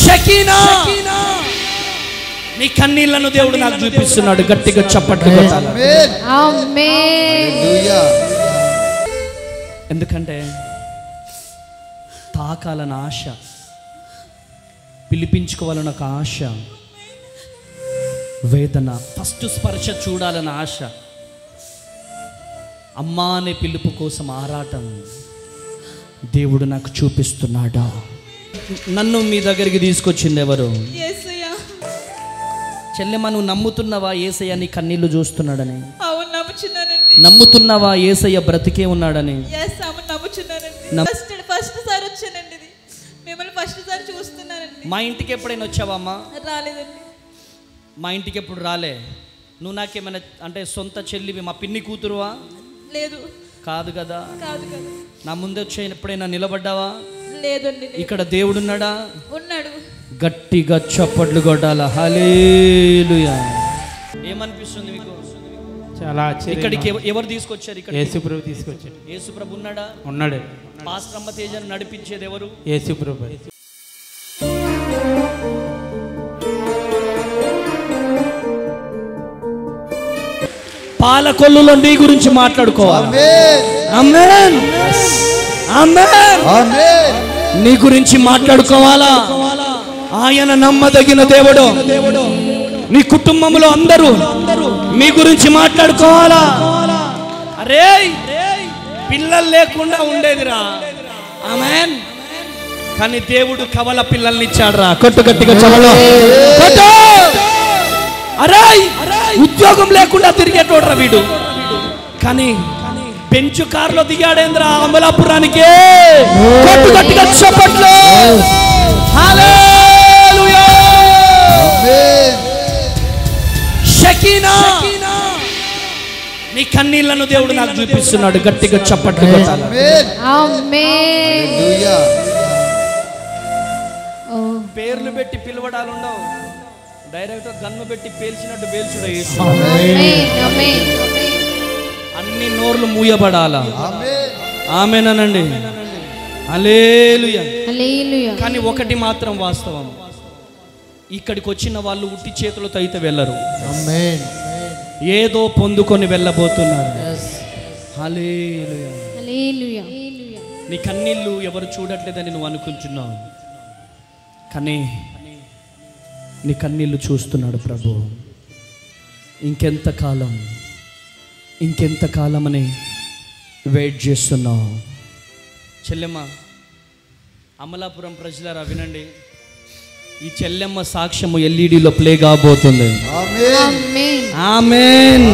షకీనా నీ కన్నీళ్లను దేవుడు నాకు చూపిస్తున్నాడు. గట్టిగా చప్పట్లు కొట్టాలి. ఆమేన్. ఎందుకంటే తాకాలని ఆశ, పిలిపించుకోవాలని ఒక ఆశ, వేదన, ఫస్ట్ స్పర్శ చూడాలని ఆశ, అమ్మా అనే పిలుపు కోసం ఆరాటం దేవుడు నాకు చూపిస్తున్నాడా. నన్ను మీ దగ్గరికి తీసుకొచ్చింది ఎవరు? చెల్లెమ్మ, నువ్వు నమ్ముతున్నావా యేసయ్య నీ కన్నీళ్లు చూస్తున్నాడని? అవును, నమ్ముచున్నానండి. నమ్ముతున్నావా యేసయ్య బ్రతికే ఉన్నాడని? నమ్ముచున్నానండి. ఫస్ట్ సారి వచ్చానండి. ఇది మిమ్మల్ని ఫస్ట్ సారి చూస్తున్నానండి. మా ఇంటికి ఎప్పుడైనా వచ్చావమ్మా? రాలేదండి. మా ఇంటికి ఎప్పుడు రాలే. నువ్వు నాకేమైనా అంటే సొంత చెల్లివి, మా పిన్ని కూతురువా? లేదు. కాదు కదా. కాదు కదా. నా ముందే వచ్చి ఎప్పుడైనా నిలబడ్డావా? లేదండి. ఇక్కడ దేవుడు ఉన్నాడా? ఉన్నాడు. గట్టిగా చప్పట్లు కొట్టాల. హల్లెలూయా. ఏమనిపిస్తుంది మీకు? చాలా ఇక్కడికి ఎవరు తీసుకొచ్చారు? ఇక్కడ యేసుప్రభు తీసుకొచ్చాడు. యేసుప్రభు ఉన్నాడా? ఉన్నాడు. పాస్టర్ అమ్మ తేజను నడిపించేది ఎవరు? యేసుప్రభు. పాలకొల్లులో నీ గురించి మాట్లాడుకోవాలి. ఆమేన్. ఆమేన్. ఆమేన్. నీ గురించి మాట్లాడుకోవాలా? ఆయన నమ్మదగిన దేవుడు. నీ కుటుంబంలో అందరూ మీ గురించి మాట్లాడుకోవాలా? అరే పిల్లలు లేకుండా ఉండేదిరా. ఆమేన్. కానీ దేవుడు కవల పిల్లల్ని ఇచ్చాడు రా. కొట్టు గట్టిగా చవలో కొట్టు. అరే ఉద్యోగం లేకుండా తిరిగేటోడ్రా వీడు, కానీ బెంచు కారులో దిగాడేంద్రా అమలాపురానికి. కొట్టు గట్టిగా చప్పట్లు. హల్లెలూయా. షకీనా నీ కన్నీళ్లను దేవుడు నాకు చూపిస్తున్నాడు. గట్టిగా చప్పట్లు కొట్టాలి. ఆమేన్. పేర్లు పెట్టి పిలవడాలు ఉండవు. డైరెక్ట్ గన్ను పెట్టి పేల్చినట్టు పేల్చుడు. అన్ని నోర్లు మూయబడాలా. ఆమేనండి. హల్లెలూయా. కానీ ఒకటి మాత్రం వాస్తవం, ఇక్కడికి వచ్చిన వాళ్ళు ఉట్టి చేతులతో అయితే వెళ్ళరు. ఏదో పొందుకొని వెళ్ళబోతున్నారు. హల్లెలూయా. నీ కన్నీళ్ళు ఎవరు చూడట్లేదని నువ్వు అనుకుంటున్నావు, కానీ నీ కన్నీళ్ళు చూస్తున్నాడు ప్రభు. ఇంకెంతకాలమని వెయిట్ చేస్తున్నావు? చెల్లెమ్మ, అమలాపురం ప్రజలారా వినండి, ఈ చెల్లెమ్మ సాక్ష్యము ఎల్ఈడిలో ప్లే కాబోతుంది. ఆమేన్.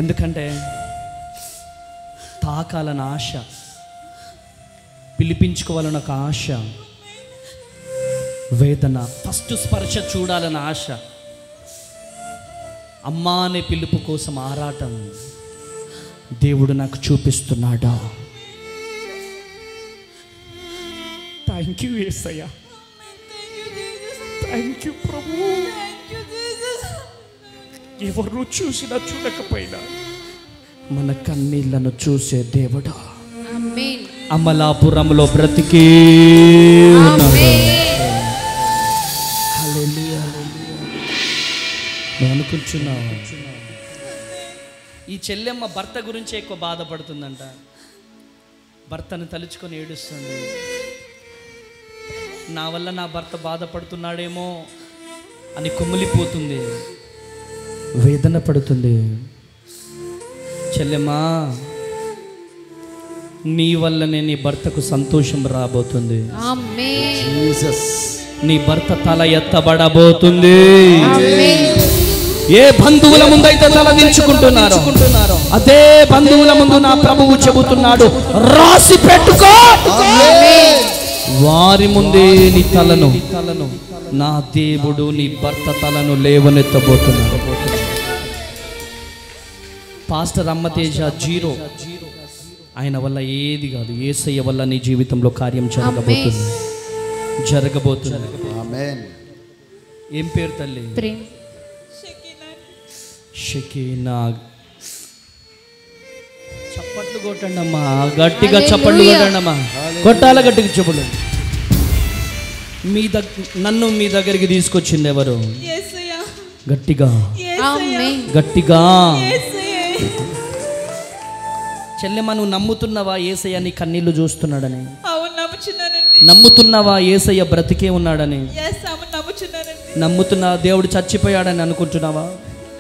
ఎందుకంటే తాకాలని ఆశ, పిలిపించుకోవాలని ఒక ఆశ, వేదన, ఫస్ట్ స్పర్శ చూడాలని ఆశ, అమ్మా అనే పిలుపు కోసం ఆరాటం దేవుడు నాకు చూపిస్తున్నాడా. థ్యాంక్ యూ యేసయ్యా. థ్యాంక్ యూ ప్రభు. ఎవరు చూసినా చూడకపోయినా మన కన్నీళ్లను చూసే దేవుడా అమలాపురంలో బ్రతికే ఉన్నాడు. అనుకుంటున్నావు ఈ చెల్లెమ్మ భర్త గురించి ఎక్కువ బాధపడుతుందంట. భర్తను తలుచుకొని ఏడుస్తుంది. నా వల్ల నా భర్త బాధపడుతున్నాడేమో అని కుమిలిపోతుంది, వేదన పడుతుంది. చెల్లెమ్మా, నీ వల్లనే నీ భర్తకు సంతోషం రాబోతుంది. నీ భర్త తల ఎత్తబడబోతుంది. ఏ బంధువుల ముందైతే తల దించుకుంటున్నారో అదే బంధువుల ముందు నా ప్రభువు చెబుతున్నాడు, రాసి పెట్టుకో. వారి ముందే నీ తలను నా దేవుడు నీ భర్త తలను లేవనెత్తబోతున్నాడు. Pastor Ammateja zero. ఆయన వల్ల ఏది కాదు, యేసయ్య వల్ల నీ జీవితంలో కార్యం జరగబోతుంది. ఏం పేరు తల్లి? షకీనా. చప్పట్లు కొట్టండి అమ్మా, గట్టిగా చప్పట్లు కొట్టండి అమ్మా, కొట్టాల గట్టిగా చెప్పులు. నన్ను మీ దగ్గరికి తీసుకొచ్చింది ఎవరు? యేసయ్యా. గట్టిగా యేసయ్యా. గట్టిగా. యేసయ్యా. చెల్లెమ్మ, నువ్వు నమ్ముతున్నావా యేసయ్య నీ కన్నీళ్లు చూస్తున్నాడని? అవును, నమ్ముచున్నానండి. నమ్ముతున్నావా యేసయ్య బ్రతికే ఉన్నాడని? అవును, నమ్ముచున్నానండి. నమ్ముతున్నా దేవుడు చచ్చిపోయాడని అనుకుంటున్నావా?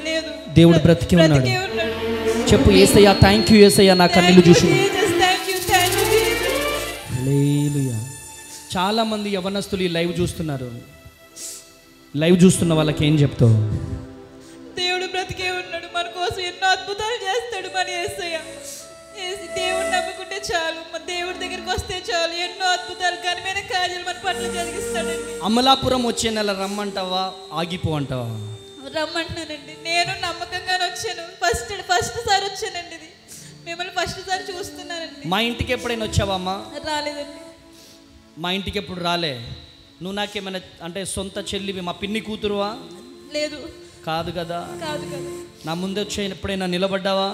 లేదు, దేవుడు బ్రతికే ఉన్నాడు. బ్రతికే ఉన్నాడు. చెప్పు, యేసయ్య థ్యాంక్ యూ యేసయ్య నా కన్నీళ్లు చూసి. హల్లెలూయా. చాలా మంది యవనస్తులు ఈ లైవ్ చూస్తున్నారు. లైవ్ చూస్తున్న వాళ్ళకి ఏం చెప్తావు? దేవుడు బ్రతికే ఉన్నాడు, మన కోసం ఎన్నో అద్భుతాలు చేస్తాడు మన యేసయ్య. దేవుడు నమ్ముకుంటే చాలు, మన దేవుడి దగ్గరికి వస్తే చాలు, ఎన్నో అద్భుతాలు ఘనమైన కార్యాలు మన పట్ల జరిగిస్తాడండి. అమలాపురం వచ్చే నెల రమ్మంటావా, ఆగిపో అంటావా? రమ్మంటున్నానండి. నేను నమ్మకంగానే వచ్చాను. ఫస్ట్ సారి వచ్చానండి. ఇది మిమ్మల్ని ఫస్ట్ సారి చూస్తున్నానండి. మా ఇంటికి ఎప్పుడైనా వచ్చావమ్మా? రాలేదండి. మా ఇంటికి ఎప్పుడు రాలే. నువ్వు నాకేమైనా అంటే సొంత చెల్లివి, మా పిన్ని కూతురువా? లేదు. కాదు కదా. కాదు కదా. నా ముందు వచ్చే ఎప్పుడైనా నిలబడ్డావా?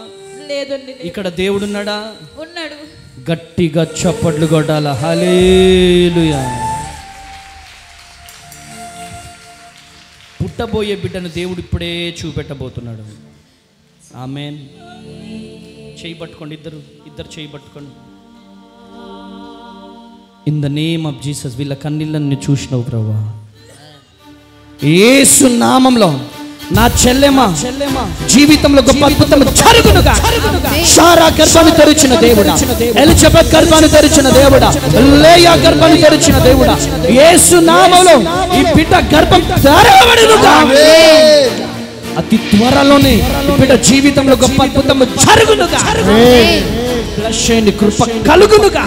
లేదండి. ఇక్కడ దేవుడున్నాడా? ఉన్నాడు. గట్టిగా చప్పట్లు కొట్టాల. హల్లెలూయా. పుట్టబోయే బిడ్డను దేవుడు ఇప్పుడే చూపెట్టబోతున్నాడు. ఆమేన్. చేయి పట్టుకోండి, ఇద్దరు చేయి పట్టుకోండి. In the name of Jesus. వీళ్ళ కన్నీళ్ళని చూసినావు ప్రభువా. యేసు నామములో నా చెల్లెమ్మ జీవితంలో గొప్ప అద్భుతం జరుగునుగా. సారా గర్భాన్ని తెరిచిన దేవుడా, ఎలిజబెత్ గర్భాన్ని తెరిచిన దేవుడా, లేయా గర్భాన్ని తెరిచిన దేవుడా, యేసు నామములో ఈ బిడ్డ గర్భం తెరవబడునుగా. అతి త్వరలోనే ఈ బిడ్డ జీవితంలో గొప్ప అద్భుతం జరుగునుగా. బ్లెస్ చేయండి, కృప కలుగునుగా.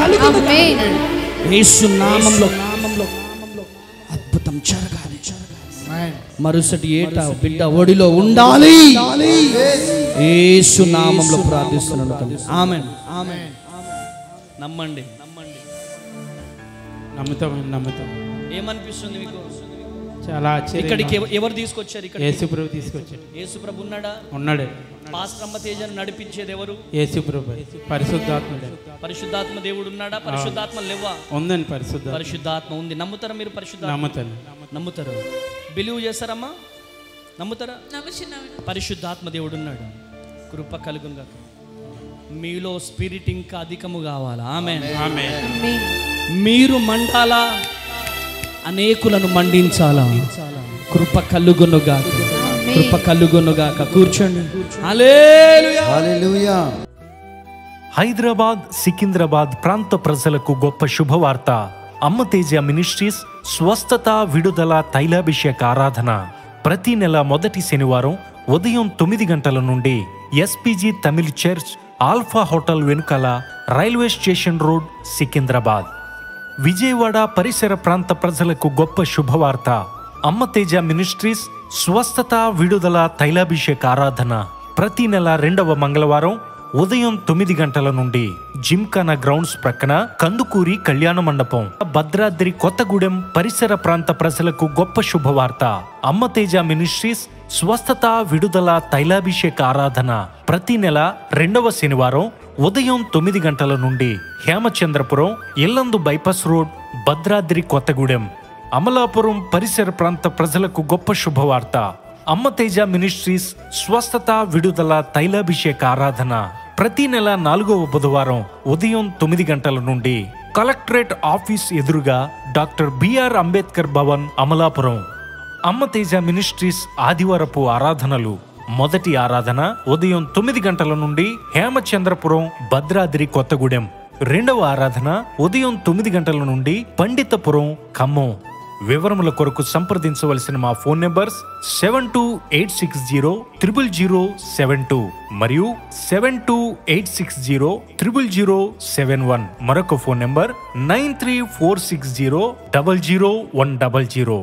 యేసు నామములో అద్భుతం జరగాలి. మరుసటి ఏట బిడ్డ ఒడిలో ఉండాలి. యేసు నామములో ప్రార్థిస్తున్నాను. ఆమేన్. ఆమేన్. నమ్మండి. నమ్ముతాం. ఏమనిపిస్తుంది మీకు? చాలా ఇక్కడికి ఎవరు తీసుకొచ్చారు? ఇక్కడ యేసుప్రభు తీసుకొచ్చాడు. యేసుప్రభు ఉన్నాడు. పాస్టమ్మ తేజను నడిపించేది ఎవరు? యేసుప్రభు. పరిశుద్ధాత్ముడు. పరిశుద్ధాత్మ దేవుడు ఉన్నాడా? పరిశుద్ధాత్మ లేవా? ఉందండి. పరిశుద్ధాత్మ ఉంది. నమ్ముతారా మీరు? పరిశుద్ధాత్మ నమ్ముతారు? బిలీవ్ చేస్తారమ్మా? నమ్ముతారా? పరిశుద్ధాత్మ దేవుడు ఉన్నాడు. కృప కలుగునుగా. మీలో స్పిరిట్ ఇంకా అధికము కావాలా? ఆమేన్. మీరు మండాలా, అనేకులను మండించాలా. కృప కలుగునుగా. కృప కలుగునుగాక. కూర్చోండి. హల్లెలూయా. హల్లెలూయా. హైదరాబాద్, సికింద్రాబాద్ ప్రాంత ప్రజలకు గొప్ప శుభవార్త. అమ్మతేజ మినిస్ట్రీస్ స్వస్థత, విడుదల, తైలాభిషేక ఆరాధన ప్రతి నెల మొదటి శనివారం ఉదయం 9 గంటల నుండి SPG Tamil church, Alpha Hotel వెనుకల, railway station road, Secunderabad. Vijayawada పరిసర ప్రాంత ప్రజలకు గొప్ప శుభవార్త. అమ్మతేజ మినిస్ట్రీస్ స్వస్థత, విడుదల, తైలాభిషేక ఆరాధన ప్రతి నెల 2వ మంగళవారం ఉదయం 9 గంటల నుండి జిమ్ఖానా గ్రౌండ్స్ ప్రక్కన కందుకూరి కళ్యాణ మండపం, భద్రాద్రి కొత్తగూడెం పరిసర ప్రాంత ప్రజలకు గొప్ప శుభవార్త. అమ్మతేజ మినిస్ట్రీస్ స్వస్థత, విడుదల, తైలాభిషేక ఆరాధన ప్రతి నెల 2వ శనివారం ఉదయం 9 గంటల నుండి హేమచంద్రపురం, ఇల్లందు బైపాస్ రోడ్, భద్రాద్రి కొత్తగూడెం. అమలాపురం పరిసర ప్రాంత ప్రజలకు గొప్ప శుభవార్త. అమ్మతేజ మినిస్ట్రీస్ స్వస్థత, విడుదల, తైలాభిషేక ఆరాధన ప్రతి నెల 4వ బుధవారం ఉదయం 9 గంటల నుండి కలెక్టరేట్ ఆఫీస్ ఎదురుగా doctor BR Ambedkar Bhavan, Amalapuram. Ammateja ministries ఆదివారపు ఆరాధనలు. మొదటి ఆరాధన ఉదయం 9 గంటల నుండి హేమచంద్రపురం, భద్రాద్రి కొత్తగూడెం. 2వ ఆరాధన ఉదయం 9 గంటల నుండి పండితపురం, ఖమ్మం. వివరముల కొరకు సంప్రదించవలసిన మా ఫోన్ నెంబర్స్ 7286000072 మరియు 7286000071. మరొక ఫోన్ నెంబర్ 9346000100.